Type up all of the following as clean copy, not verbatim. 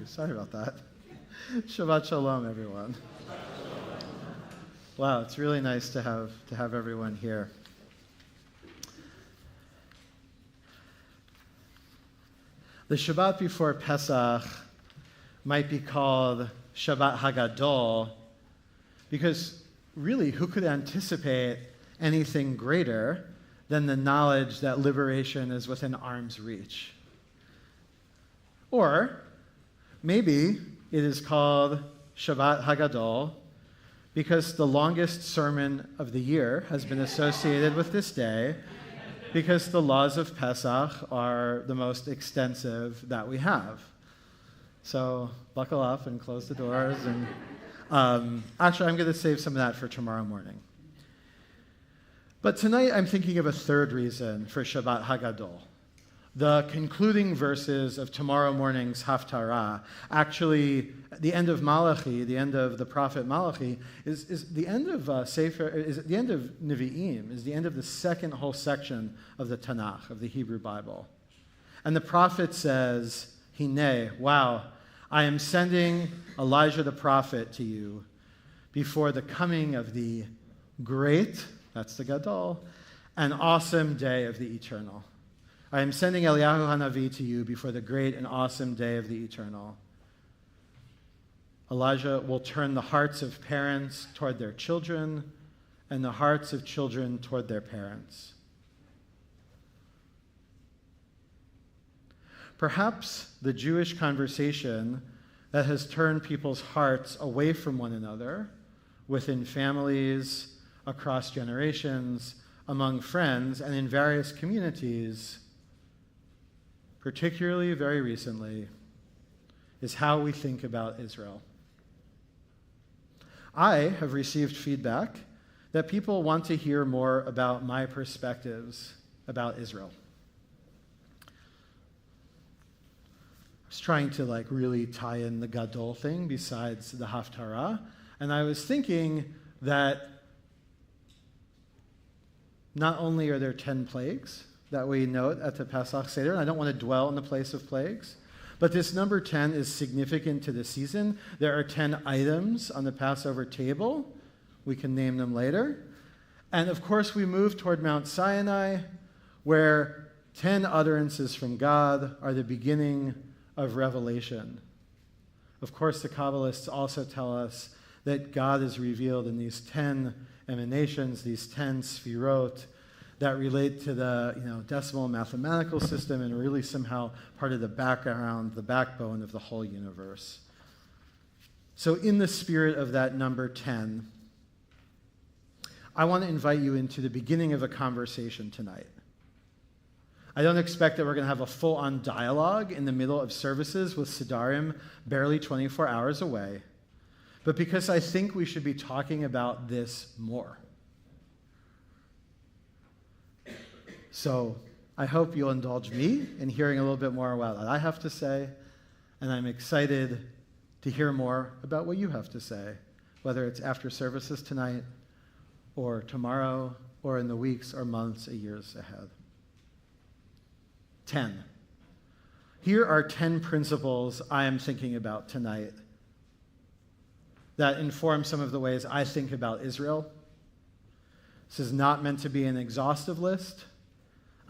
Sorry about that. Shabbat shalom, everyone. Wow, it's really nice to have everyone here. The Shabbat before Pesach might be called Shabbat HaGadol because really, who could anticipate anything greater than the knowledge that liberation is within arm's reach? Or maybe it is called Shabbat HaGadol because the longest sermon of the year has been associated with this day, because the laws of Pesach are the most extensive that we have. So buckle up and close the doors. And actually, I'm going to save some of that for tomorrow morning. But tonight, I'm thinking of a third reason for Shabbat HaGadol. The concluding verses of tomorrow morning's Haftarah, actually, the end of Malachi, the end of the prophet Malachi, is the end of Sefer, is the end of Nevi'im, is the end of the second whole section of the Tanakh, of the Hebrew Bible. And the prophet says, Hineh, wow, I am sending Elijah the prophet to you before the coming of the great, that's the Gadol, and awesome day of the eternal. I am sending Eliyahu HaNavi to you before the great and awesome day of the eternal. Elijah will turn the hearts of parents toward their children and the hearts of children toward their parents. Perhaps the Jewish conversation that has turned people's hearts away from one another within families, across generations, among friends, and in various communities, particularly very recently, is how we think about Israel. I have received feedback that people want to hear more about my perspectives about Israel. I was trying to really tie in the Gadol thing besides the Haftarah, and I was thinking that not only are there 10 plagues that we note at the Pesach Seder, and I don't want to dwell in the place of plagues, but this number 10 is significant to the season. There are 10 items on the Passover table. We can name them later. And of course, we move toward Mount Sinai, where 10 utterances from God are the beginning of revelation. Of course, the Kabbalists also tell us that God is revealed in these 10 emanations, these 10 sfirot, that relate to the decimal mathematical system and really somehow part of the background, the backbone of the whole universe. So in the spirit of that number 10, I want to invite you into the beginning of a conversation tonight. I don't expect that we're going to have a full-on dialogue in the middle of services with Sidarim barely 24 hours away, but because I think we should be talking about this more. So I hope you'll indulge me in hearing a little bit more about what I have to say, and I'm excited to hear more about what you have to say, whether it's after services tonight or tomorrow or in the weeks or months or years ahead. 10. Here are 10 principles I am thinking about tonight that inform some of the ways I think about Israel. This is not meant to be an exhaustive list.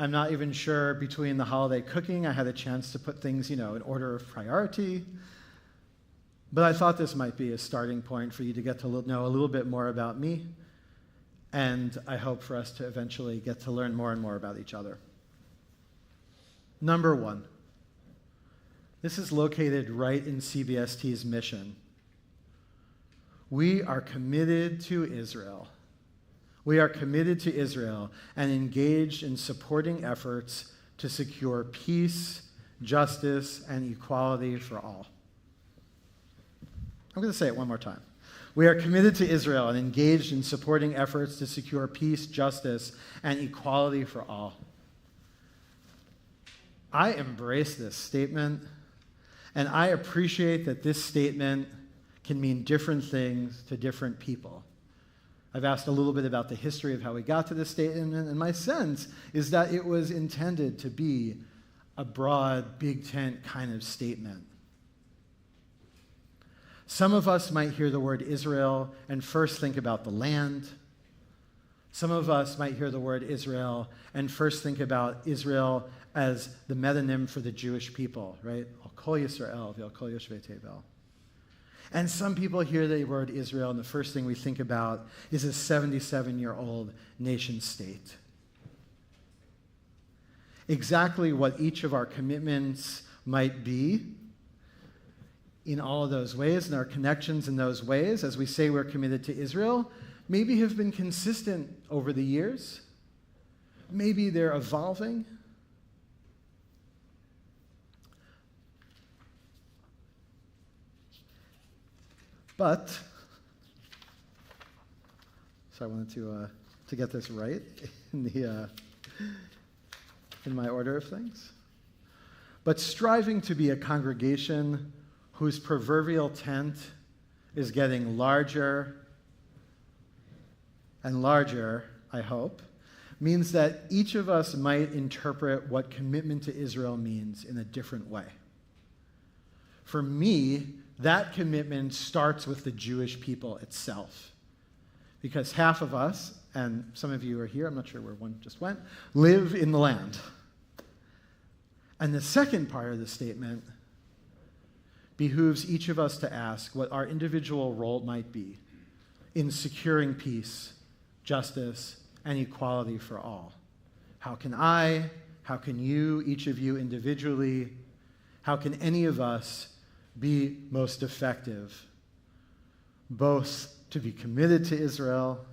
I'm not even sure between the holiday cooking I had a chance to put things, in order of priority. But I thought this might be a starting point for you to get to know a little bit more about me, and I hope for us to eventually get to learn more and more about each other. Number 1. This is located right in CBST's mission. We are committed to Israel. We are committed to Israel and engaged in supporting efforts to secure peace, justice, and equality for all. I'm going to say it one more time. We are committed to Israel and engaged in supporting efforts to secure peace, justice, and equality for all. I embrace this statement, and I appreciate that this statement can mean different things to different people. I've asked a little bit about the history of how we got to this statement, and my sense is that it was intended to be a broad, big tent kind of statement. Some of us might hear the word Israel and first think about the land. Some of us might hear the word Israel and first think about Israel as the metonym for the Jewish people, right? Al kol Yisrael, v'al kol yoshvei tevel. And some people hear the word Israel, and the first thing we think about is a 77-year-old nation state. Exactly what each of our commitments might be in all of those ways, and our connections in those ways, as we say we're committed to Israel, maybe have been consistent over the years. Maybe they're evolving. But, so I wanted to get this right in my order of things. But striving to be a congregation whose proverbial tent is getting larger and larger, I hope, means that each of us might interpret what commitment to Israel means in a different way. For me, that commitment starts with the Jewish people itself. Because half of us, and some of you are here, I'm not sure where one just went, live in the land. And the second part of the statement behooves each of us to ask what our individual role might be in securing peace, justice, and equality for all. How can I, how can you, each of you individually, how can any of us be most effective, both to be committed to Israel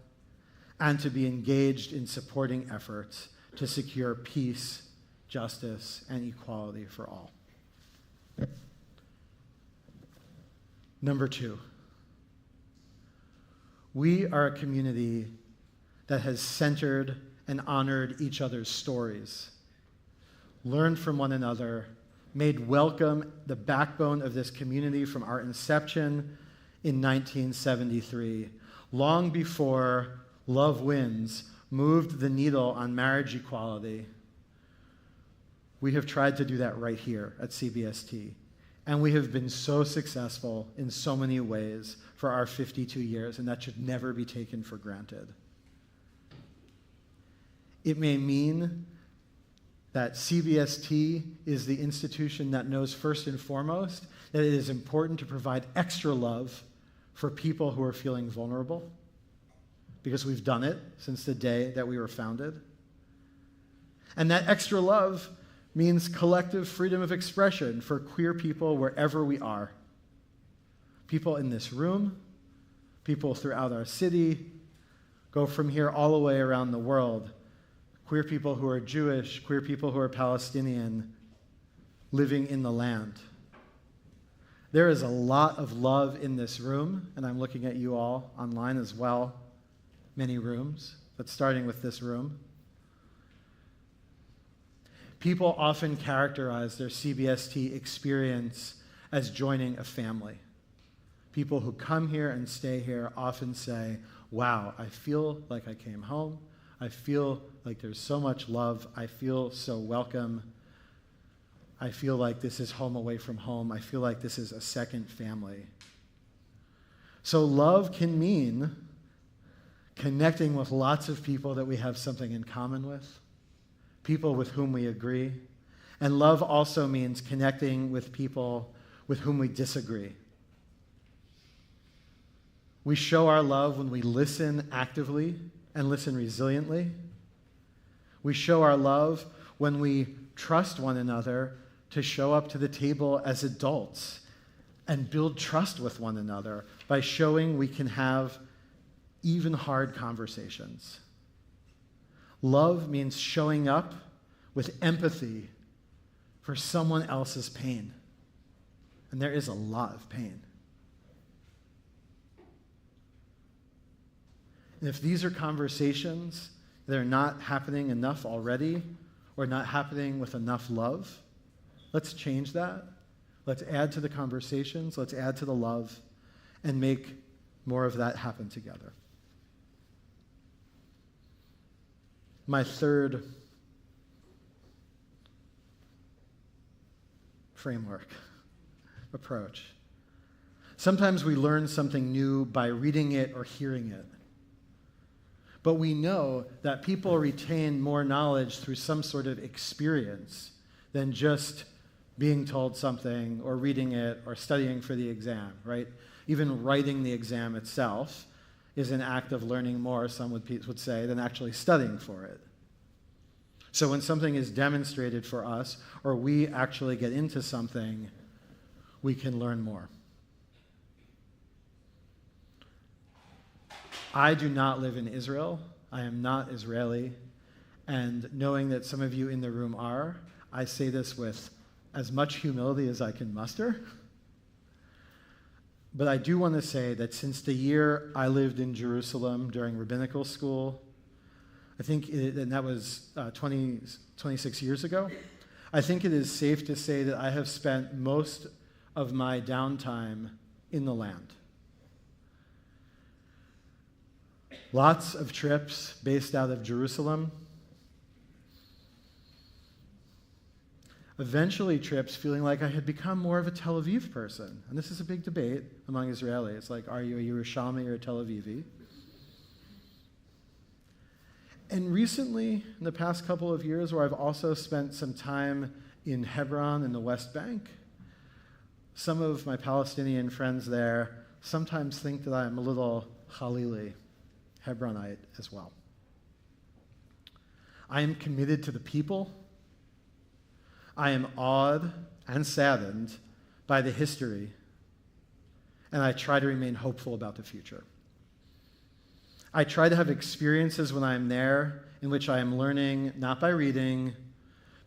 and to be engaged in supporting efforts to secure peace, justice, and equality for all? Number 2, we are a community that has centered and honored each other's stories, learned from one another, made welcome the backbone of this community from our inception in 1973, long before Love Wins moved the needle on marriage equality. We have tried to do that right here at CBST. And we have been so successful in so many ways for our 52 years, and that should never be taken for granted. It may mean that CBST is the institution that knows first and foremost that it is important to provide extra love for people who are feeling vulnerable, because we've done it since the day that we were founded. And that extra love means collective freedom of expression for queer people wherever we are. People in this room, people throughout our city, go from here all the way around the world. Queer people who are Jewish, queer people who are Palestinian, living in the land. There is a lot of love in this room, and I'm looking at you all online as well, many rooms, but starting with this room. People often characterize their CBST experience as joining a family. People who come here and stay here often say, wow, I feel like I came home. I feel like there's so much love. I feel so welcome. I feel like this is home away from home. I feel like this is a second family. So love can mean connecting with lots of people that we have something in common with, people with whom we agree. And love also means connecting with people with whom we disagree. We show our love when we listen actively and listen resiliently. We show our love when we trust one another to show up to the table as adults and build trust with one another by showing we can have even hard conversations. Love means showing up with empathy for someone else's pain. And there is a lot of pain. And if these are conversations that are not happening enough already, or not happening with enough love, let's change that. Let's add to the conversations, let's add to the love, and make more of that happen together. My third approach. Sometimes we learn something new by reading it or hearing it. But we know that people retain more knowledge through some sort of experience than just being told something or reading it or studying for the exam, right? Even writing the exam itself is an act of learning more, some would say, than actually studying for it. So when something is demonstrated for us, or we actually get into something, we can learn more. I do not live in Israel. I am not Israeli. And knowing that some of you in the room are, I say this with as much humility as I can muster. But I do want to say that since the year I lived in Jerusalem during rabbinical school, and that was 26 years ago, I think it is safe to say that I have spent most of my downtime in the land. Lots of trips based out of Jerusalem. Eventually trips feeling like I had become more of a Tel Aviv person. And this is a big debate among Israelis. Like, are you a Yerushalmi or a Tel Avivi? And recently, in the past couple of years, where I've also spent some time in Hebron in the West Bank, some of my Palestinian friends there sometimes think that I'm a little Khalili, Hebronite as well. I am committed to the people. I am awed and saddened by the history, and I try to remain hopeful about the future. I try to have experiences when I am there in which I am learning not by reading,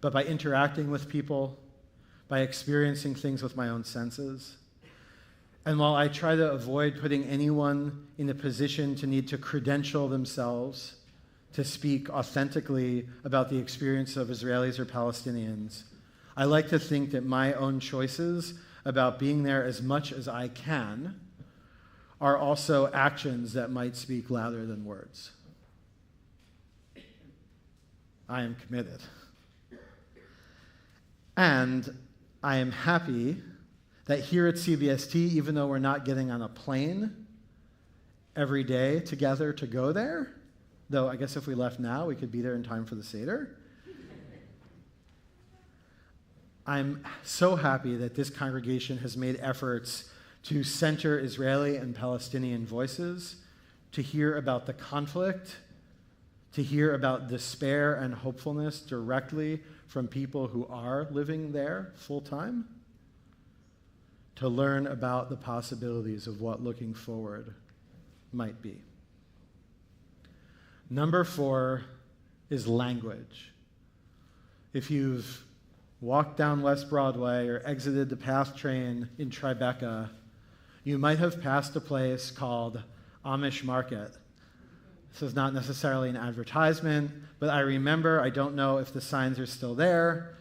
but by interacting with people, by experiencing things with my own senses. And while I try to avoid putting anyone in a position to need to credential themselves to speak authentically about the experience of Israelis or Palestinians, I like to think that my own choices about being there as much as I can are also actions that might speak louder than words. I am committed. And I am happy that here at CBST, even though we're not getting on a plane every day together to go there, though I guess if we left now, we could be there in time for the Seder. I'm so happy that this congregation has made efforts to center Israeli and Palestinian voices, to hear about the conflict, to hear about despair and hopefulness directly from people who are living there full-time, to learn about the possibilities of what looking forward might be. Number 4 is language. If you've walked down West Broadway or exited the PATH train in Tribeca, you might have passed a place called Amish Market. This is not necessarily an advertisement, but I remember, I don't know if the signs are still there,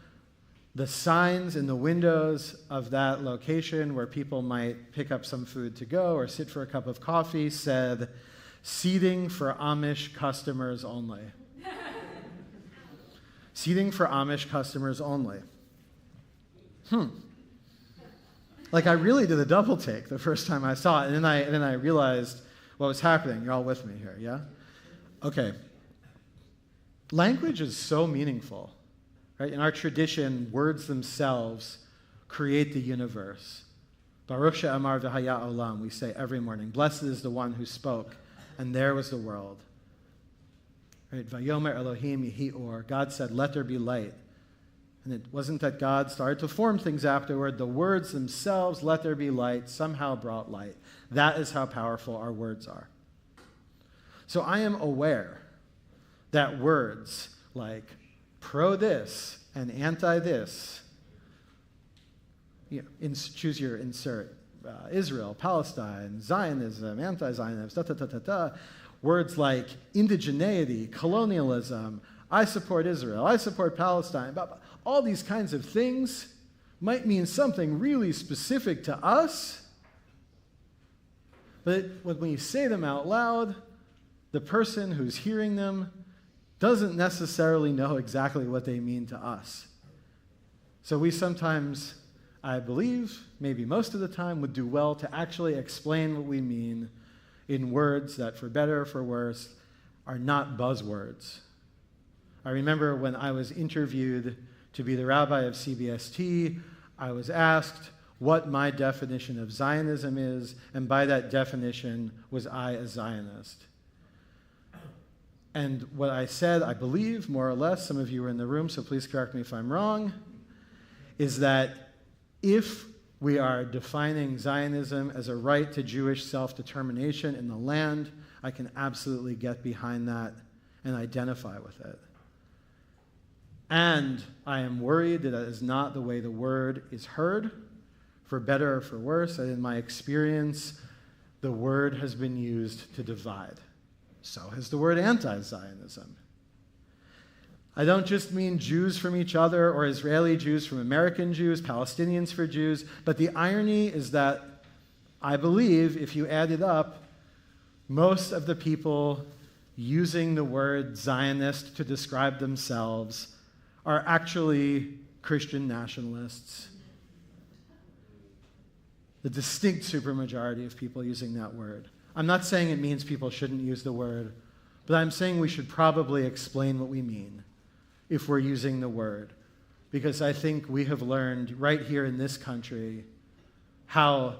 the signs in the windows of that location where people might pick up some food to go or sit for a cup of coffee said, "Seating for Amish customers only." Seating for Amish customers only. Like, I really did a double take the first time I saw it, and then I realized what was happening. You're all with me here, yeah? Okay. Language is so meaningful, right? In our tradition, words themselves create the universe. Baruch she'amar v'haya olam, we say every morning. Blessed is the one who spoke, and there was the world. Right? Vayomer Elohim yehi or. God said, "Let there be light." And it wasn't that God started to form things afterward. The words themselves, "Let there be light," somehow brought light. That is how powerful our words are. So I am aware that words like pro this and anti this, choose your insert, Israel, Palestine, Zionism, anti-Zionism, words like indigeneity, colonialism, I support Israel, I support Palestine, all these kinds of things might mean something really specific to us, but when you say them out loud, the person who's hearing them doesn't necessarily know exactly what they mean to us. So we sometimes I believe, maybe most of the time, would do well to actually explain what we mean in words that, for better or for worse, are not buzzwords. I remember when I was interviewed to be the rabbi of CBST, I was asked what my definition of Zionism is, and by that definition, was I a Zionist? And what I said, I believe, more or less, some of you were in the room, so please correct me if I'm wrong, is that if we are defining Zionism as a right to Jewish self-determination in the land, I can absolutely get behind that and identify with it. And I am worried that is not the way the word is heard, for better or for worse. And in my experience, the word has been used to divide. So has the word anti-Zionism. I don't just mean Jews from each other or Israeli Jews from American Jews, Palestinians for Jews, but the irony is that I believe if you add it up, most of the people using the word Zionist to describe themselves are actually Christian nationalists. The distinct supermajority of people using that word. I'm not saying it means people shouldn't use the word, but I'm saying we should probably explain what we mean if we're using the word. Because I think we have learned right here in this country how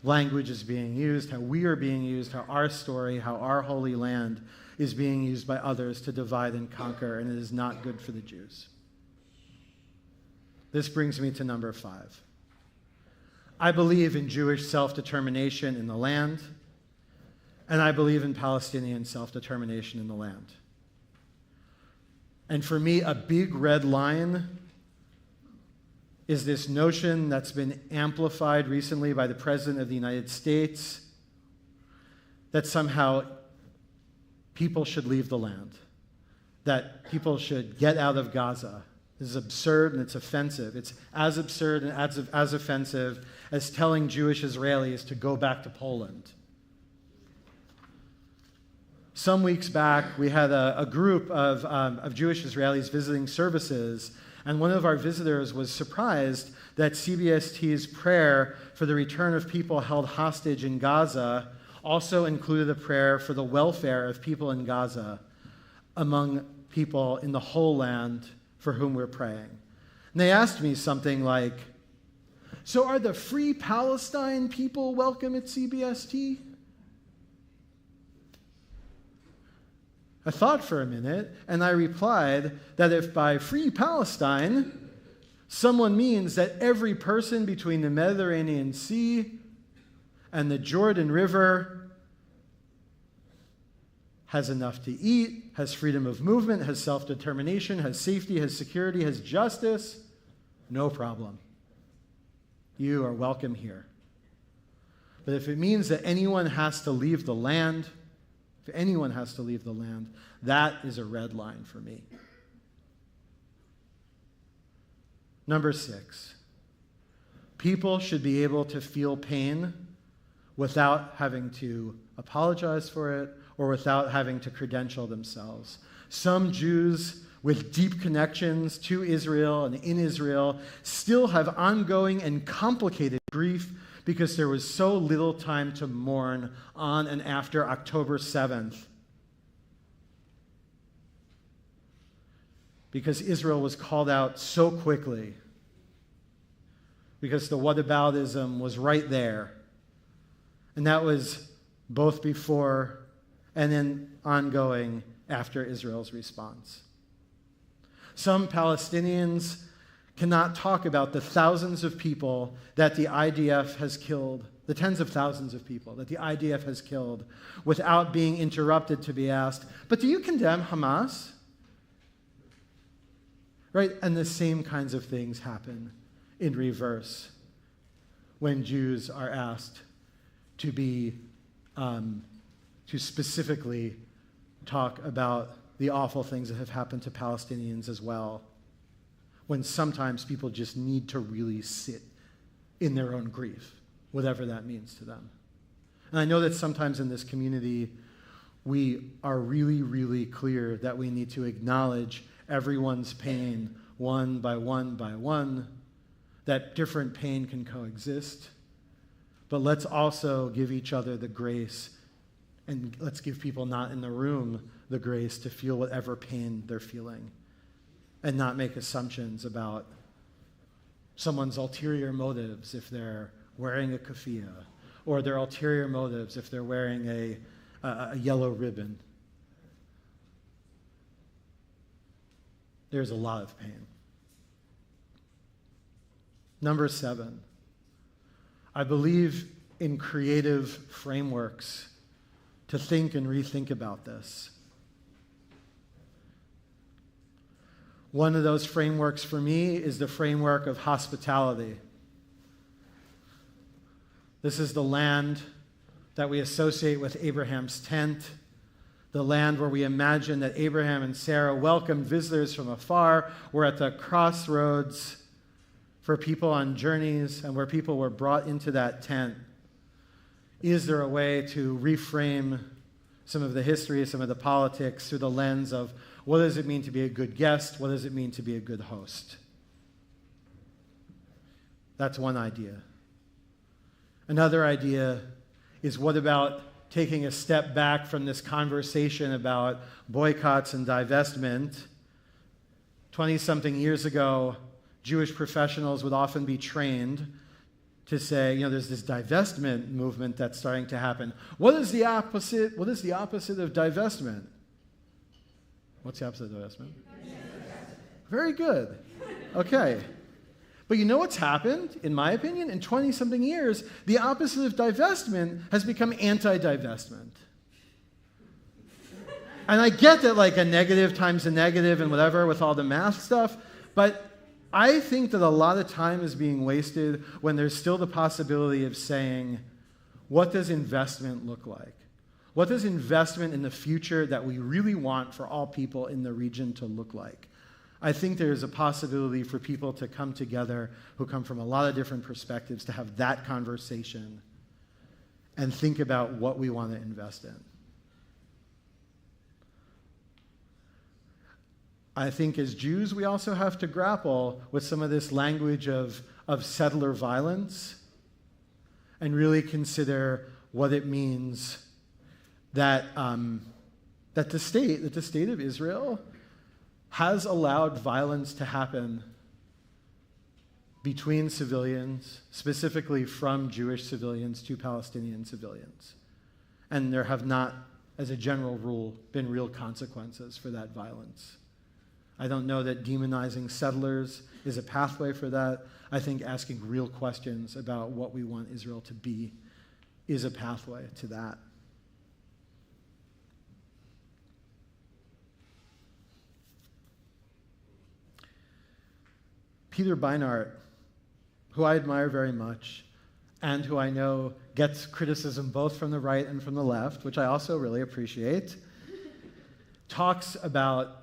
language is being used, how we are being used, how our story, how our holy land is being used by others to divide and conquer, and it is not good for the Jews. This brings me to number 5. I believe in Jewish self-determination in the land, and I believe in Palestinian self-determination in the land. And for me, a big red line is this notion that's been amplified recently by the President of the United States that somehow people should leave the land, that people should get out of Gaza. This is absurd and it's offensive. It's as absurd and as offensive as telling Jewish Israelis to go back to Poland. Some weeks back, we had a group of Jewish Israelis visiting services, and one of our visitors was surprised that CBST's prayer for the return of people held hostage in Gaza also included a prayer for the welfare of people in Gaza among people in the whole land for whom we're praying. And they asked me something like, so are the Free Palestine people welcome at CBST? I thought for a minute, and I replied that if by Free Palestine, someone means that every person between the Mediterranean Sea and the Jordan River has enough to eat, has freedom of movement, has self-determination, has safety, has security, has justice, no problem. You are welcome here. But if it means that anyone has to leave the land, if anyone has to leave the land, that is a red line for me. Number 6, people should be able to feel pain without having to apologize for it or without having to credential themselves. Some Jews with deep connections to Israel and in Israel still have ongoing and complicated grief because there was so little time to mourn on and after October 7th. Because Israel was called out so quickly. Because the whataboutism was right there. And that was both before and then ongoing after Israel's response. Some Palestinians cannot talk about the thousands of people that the IDF has killed, the tens of thousands of people that the IDF has killed, without being interrupted to be asked, but do you condemn Hamas? Right? And the same kinds of things happen in reverse when Jews are asked to to specifically talk about the awful things that have happened to Palestinians as well, when sometimes people just need to really sit in their own grief, whatever that means to them. And I know that sometimes in this community, we are really, really clear that we need to acknowledge everyone's pain one by one by one, that different pain can coexist, but let's also give each other the grace, and let's give people not in the room the grace to feel whatever pain they're feeling, and not make assumptions about someone's ulterior motives if they're wearing a keffiyeh, or their ulterior motives if they're wearing a yellow ribbon. There's a lot of pain. Number 7, I believe in creative frameworks to think and rethink about this. One of those frameworks for me is the framework of hospitality. This is the land that we associate with Abraham's tent, the land where we imagine that Abraham and Sarah welcomed visitors from afar. We're at the crossroads for people on journeys and where people were brought into that tent. Is there a way to reframe some of the history, some of the politics through the lens of what does it mean to be a good guest? What does it mean to be a good host? That's one idea. Another idea is, what about taking a step back from this conversation about boycotts and divestment? 20-something years ago, Jewish professionals would often be trained to say, there's this divestment movement that's starting to happen. What is the opposite? What is the opposite of divestment? What's the opposite of divestment? Very good. Okay. But you know what's happened, in my opinion, in 20-something years? The opposite of divestment has become anti-divestment. And I get that like a negative times a negative and whatever with all the math stuff, but I think that a lot of time is being wasted when there's still the possibility of saying, what does investment look like? What does investment in the future that we really want for all people in the region to look like? I think there is a possibility for people to come together who come from a lot of different perspectives to have that conversation and think about what we want to invest in. I think as Jews, we also have to grapple with some of this language of settler violence and really consider what it means that the state of Israel has allowed violence to happen between civilians, specifically from Jewish civilians to Palestinian civilians. And there have not, as a general rule, been real consequences for that violence. I don't know that demonizing settlers is a pathway for that. I think asking real questions about what we want Israel to be is a pathway to that. Peter Beinart, who I admire very much, and who I know gets criticism both from the right and from the left, which I also really appreciate, talks about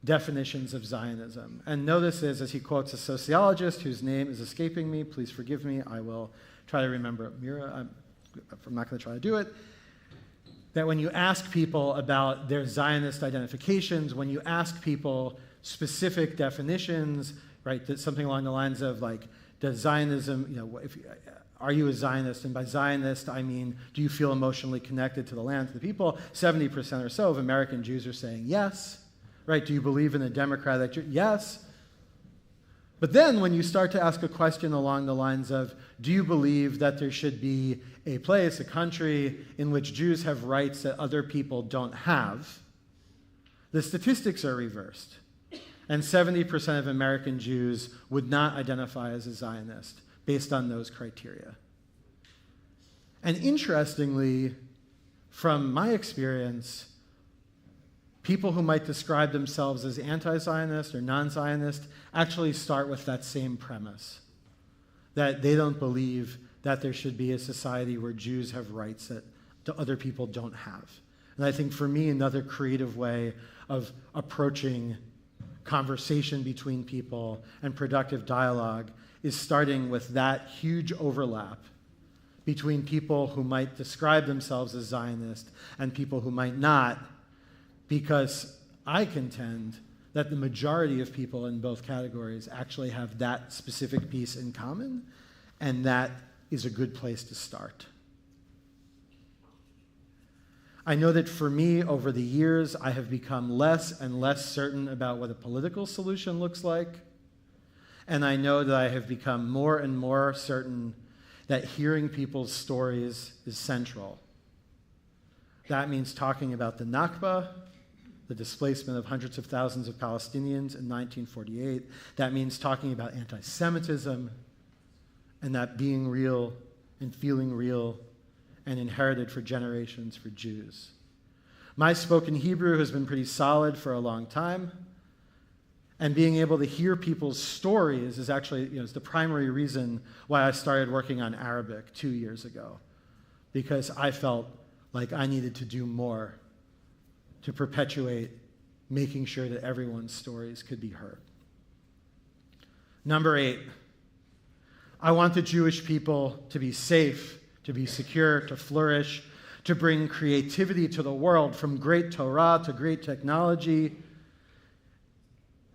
definitions of Zionism. And notice this as he quotes a sociologist whose name is escaping me. Please forgive me. I will try to remember it. Mira, I'm not going to try to do it. That when you ask people about their Zionist identifications, when you ask people specific definitions, right, that something along the lines of like, does Zionism, are you a Zionist? And by Zionist, I mean, do you feel emotionally connected to the land, to the people? 70% or so of American Jews are saying yes. Right? Do you believe in a democratic Jew? Yes. But then when you start to ask a question along the lines of, do you believe that there should be a place, a country, in which Jews have rights that other people don't have, the statistics are reversed. And 70% of American Jews would not identify as a Zionist based on those criteria. And interestingly, from my experience, people who might describe themselves as anti-Zionist or non-Zionist actually start with that same premise, that they don't believe that there should be a society where Jews have rights that other people don't have. And I think for me, another creative way of approaching conversation between people and productive dialogue is starting with that huge overlap between people who might describe themselves as Zionist and people who might not, because I contend that the majority of people in both categories actually have that specific piece in common, and that is a good place to start. I know that for me, over the years, I have become less and less certain about what a political solution looks like, and I know that I have become more and more certain that hearing people's stories is central. That means talking about the Nakba, the displacement of hundreds of thousands of Palestinians in 1948. That means talking about anti-Semitism, and that being real and feeling real and inherited for generations for Jews. My spoken Hebrew has been pretty solid for a long time, and being able to hear people's stories is actually, is the primary reason why I started working on Arabic 2 years ago, because I felt like I needed to do more to perpetuate making sure that everyone's stories could be heard. Number 8, I want the Jewish people to be safe, to be secure, to flourish, to bring creativity to the world, from great Torah to great technology.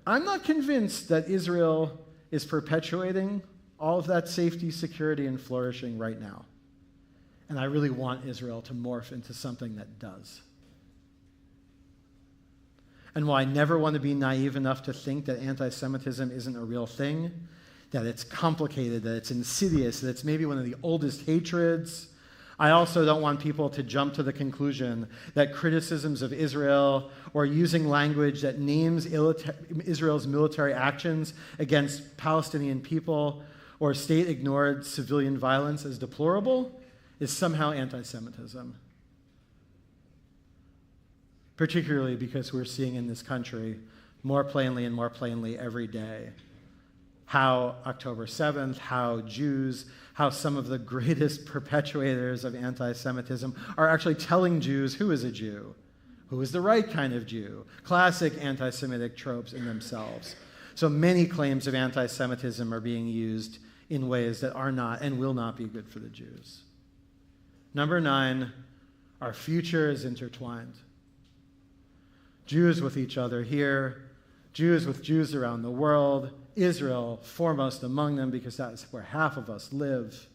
I'm not convinced that Israel is perpetuating all of that safety, security, and flourishing right now. And I really want Israel to morph into something that does. And while I never want to be naive enough to think that anti-Semitism isn't a real thing, that it's complicated, that it's insidious, that it's maybe one of the oldest hatreds, I also don't want people to jump to the conclusion that criticisms of Israel or using language that names Israel's military actions against Palestinian people or state-ignored civilian violence as deplorable is somehow anti-Semitism. Particularly because we're seeing in this country more plainly and more plainly every day how October 7th, how Jews, how some of the greatest perpetuators of anti-Semitism are actually telling Jews who is a Jew, who is the right kind of Jew, classic anti-Semitic tropes in themselves. So many claims of anti-Semitism are being used in ways that are not and will not be good for the Jews. Number 9, our future is intertwined. Jews with each other here, Jews with Jews around the world, Israel foremost among them because that is where half of us live.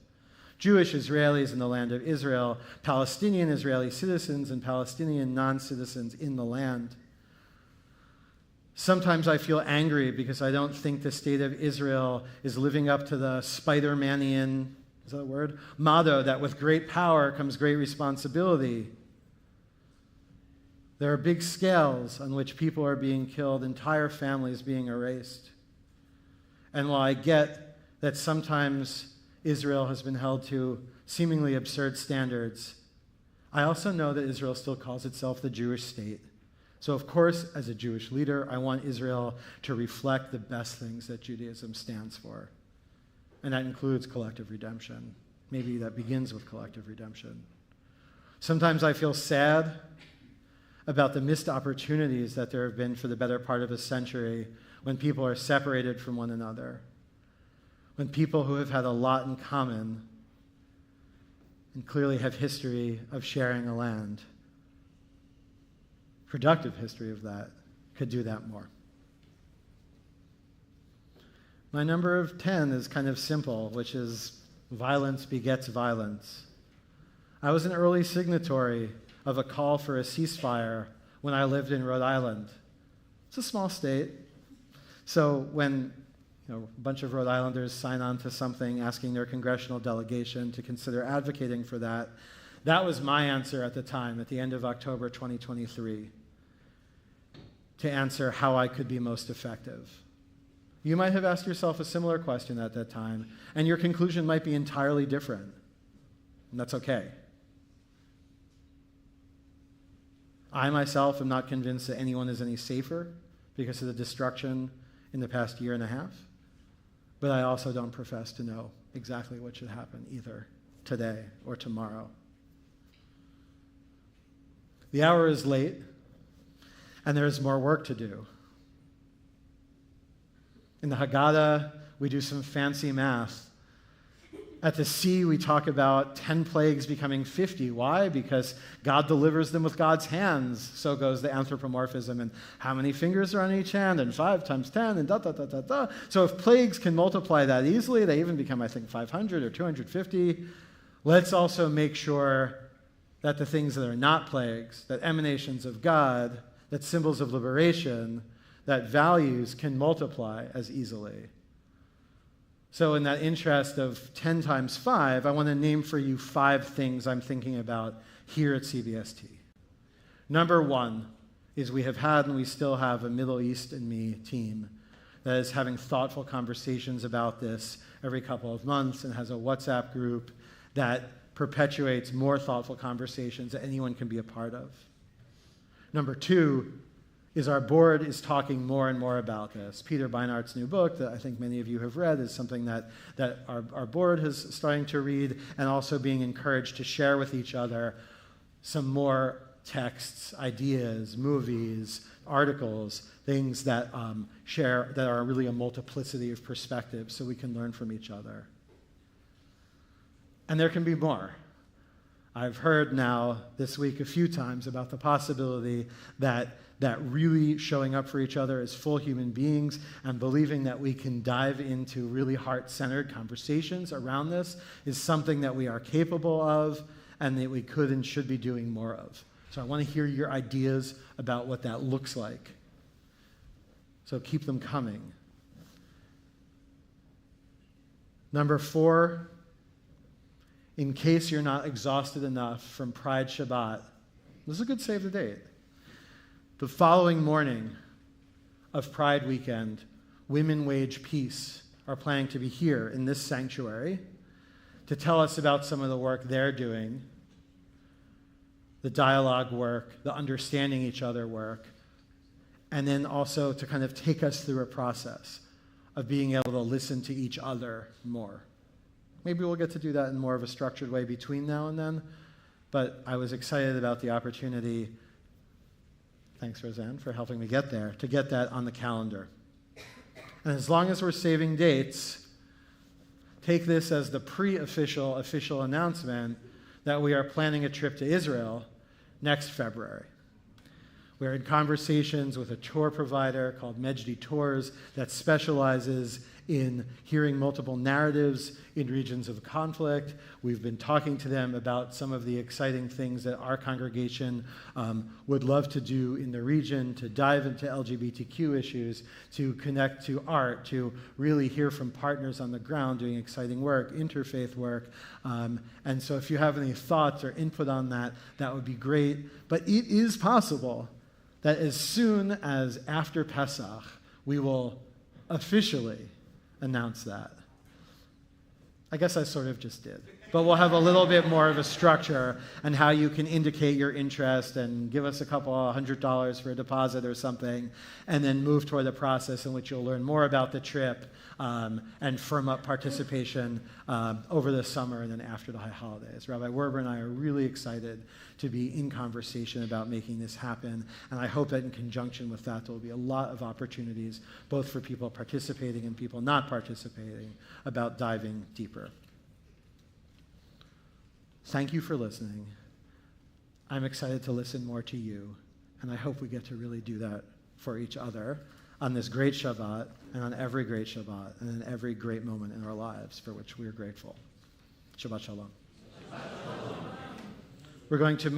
Jewish Israelis in the land of Israel, Palestinian Israeli citizens and Palestinian non-citizens in the land. Sometimes I feel angry because I don't think the state of Israel is living up to the Spider-Manian, is that a word? Motto that with great power comes great responsibility. There are big scales on which people are being killed, entire families being erased. And while I get that sometimes Israel has been held to seemingly absurd standards, I also know that Israel still calls itself the Jewish state. So of course, as a Jewish leader, I want Israel to reflect the best things that Judaism stands for. And that includes collective redemption. Maybe that begins with collective redemption. Sometimes I feel sad about the missed opportunities that there have been for the better part of a century when people are separated from one another, when people who have had a lot in common and clearly have history of sharing a land, productive history of that, could do that more. My number of 10 is kind of simple, which is violence begets violence. I was an early signatory of a call for a ceasefire when I lived in Rhode Island. It's a small state. So when a bunch of Rhode Islanders sign on to something asking their congressional delegation to consider advocating for that, that was my answer at the time, at the end of October 2023, to answer how I could be most effective. You might have asked yourself a similar question at that time, and your conclusion might be entirely different, and that's okay. I myself am not convinced that anyone is any safer because of the destruction in the past year and a half, but I also don't profess to know exactly what should happen either today or tomorrow. The hour is late, and there is more work to do. In the HaGadol, we do some fancy math At the sea, we talk about 10 plagues becoming 50. Why? Because God delivers them with God's hands. So goes the anthropomorphism. And how many fingers are on each hand? And 5 times 10 and da. So if plagues can multiply that easily, they even become, I think, 500 or 250. Let's also make sure that the things that are not plagues, that emanations of God, that symbols of liberation, that values can multiply as easily. So in that interest of 10 times 5, I want to name for you 5 things I'm thinking about here at CBST. Number 1 is we have had and we still have a Middle East and Me team that is having thoughtful conversations about this every couple of months and has a WhatsApp group that perpetuates more thoughtful conversations that anyone can be a part of. Number 2 is our board is talking more and more about this. Peter Beinart's new book that I think many of you have read is something that our board is starting to read, and also being encouraged to share with each other some more texts, ideas, movies, articles, things that share, that are really a multiplicity of perspectives so we can learn from each other. And there can be more. I've heard now this week a few times about the possibility that really showing up for each other as full human beings and believing that we can dive into really heart-centered conversations around this is something that we are capable of and that we could and should be doing more of. So I want to hear your ideas about what that looks like. So keep them coming. Number 4, in case you're not exhausted enough from Pride Shabbat, this is a good save the date. The following morning of Pride Weekend, Women Wage Peace are planning to be here in this sanctuary to tell us about some of the work they're doing, the dialogue work, the understanding each other work, and then also to kind of take us through a process of being able to listen to each other more. Maybe we'll get to do that in more of a structured way between now and then, but I was excited about the opportunity. Thanks, Roseanne, for helping me get there, to get that on the calendar. And as long as we're saving dates, take this as the pre-official, official announcement that we are planning a trip to Israel next February. We're in conversations with a tour provider called Mejdi Tours that specializes in hearing multiple narratives in regions of conflict. We've been talking to them about some of the exciting things that our congregation would love to do in the region, to dive into LGBTQ issues, to connect to art, to really hear from partners on the ground doing exciting work, interfaith work. And so if you have any thoughts or input on that, that would be great. But it is possible that as soon as after Pesach, we will officially announce that. I guess I sort of just did. But we'll have a little bit more of a structure on how you can indicate your interest and give us a couple $100 for a deposit or something, and then move toward the process in which you'll learn more about the trip and firm up participation over the summer and then after the high holidays. Rabbi Werber and I are really excited to be in conversation about making this happen, and I hope that in conjunction with that there will be a lot of opportunities, both for people participating and people not participating, about diving deeper. Thank you for listening. I'm excited to listen more to you, and I hope we get to really do that for each other on this great Shabbat and on every great Shabbat and in every great moment in our lives for which we are grateful. Shabbat Shalom. Shabbat Shalom. We're going to